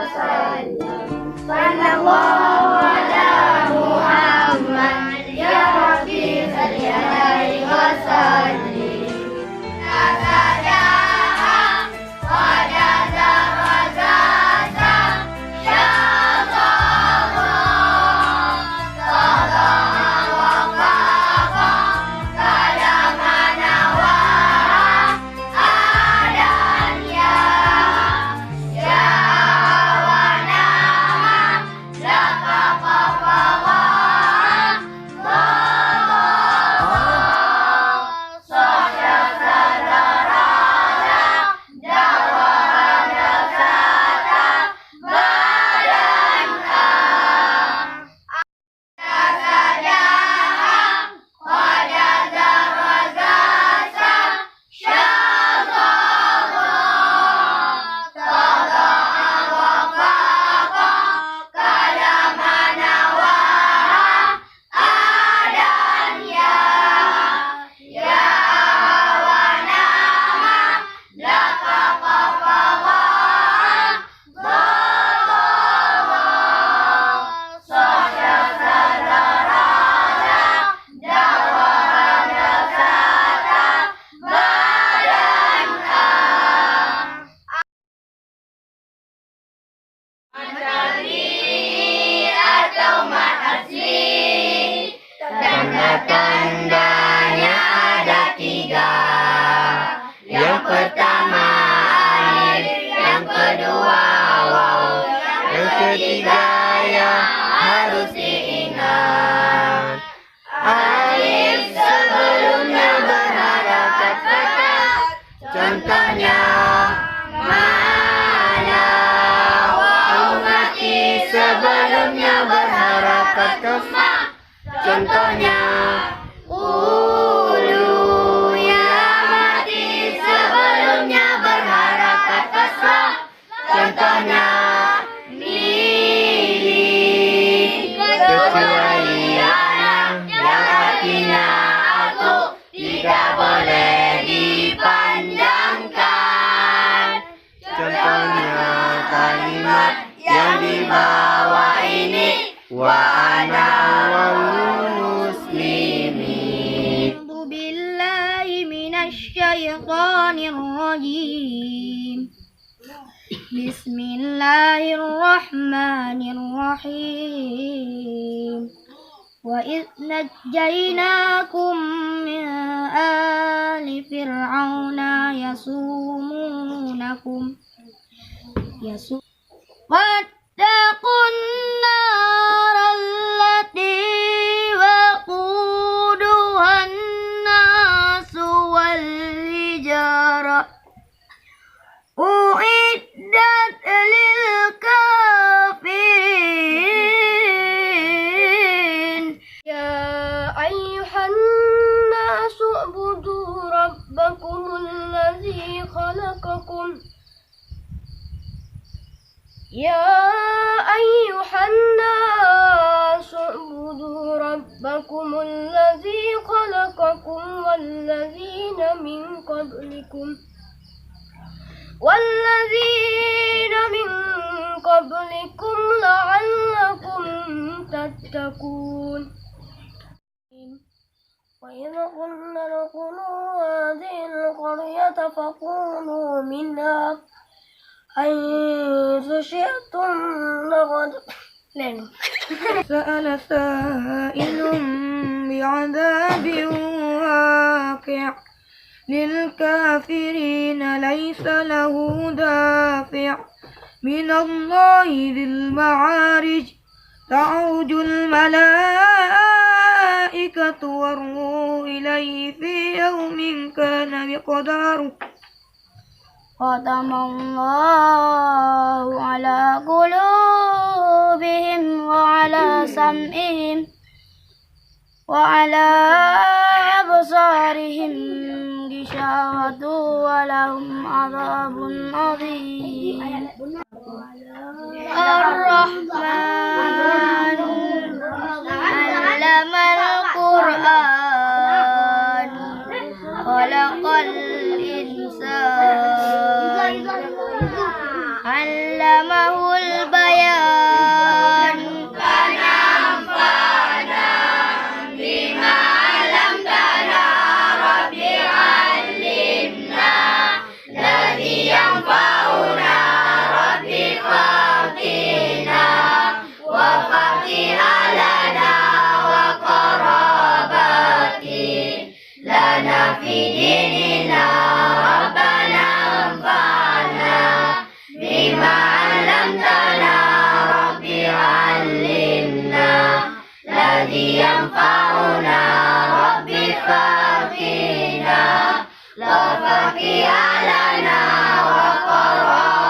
وسلم صلى الله على محمد يا ربي صل عليه وسلم Tanda-tandanya ada 3. Yang pertama alif, yang kedua waw, yang ketiga ya harus diingat. Alif sebelumnya berharakat fathah, contohnya mana. Waw mati sebelumnya berharakat kasrah, contohnya ulu. Ya mati sebelumnya berharakat kasrah, contohnya mili. Kecuali anak yang artinya aku tidak boleh dipanjangkan, contohnya kalimat yang di bawah ini wa ana wal muslimin. A'udzu billahi minasy syaithanir rajim. Bismillahirrahmanirrahim. Wa idz najjaynakum min ali fir'auna yasumunakum wattaqun nar allati waquduhan nasu wal hijarah uiddat lil kafirin. Ya ayyuhan nasu ubudu rabbakumul ladzi khalaqakum. Ya ayyuhan nasu ubudu rabbakumul ladzi khalaqakum walladzina min qablikum la'allakum tattaqun. Wa idza qulna udkhulu hadhihi al-qaryata faqulu minha haythu syi'tum ragadan. Sa'ala sa'ilun bi'adabin waqi' للكافرين ليس له دافع من الله ذي المعارج تعرج الملائكة والروح إليه في يوم كان مقداره. ختم الله على قلوبهم وعلى سمعهم وعلى أبصارهم غشاوة ولهم عذاب عظيم. الرحمن علم القرآن خلق الإنسان علم علمه البيان لا فقير لنا وقرابتنا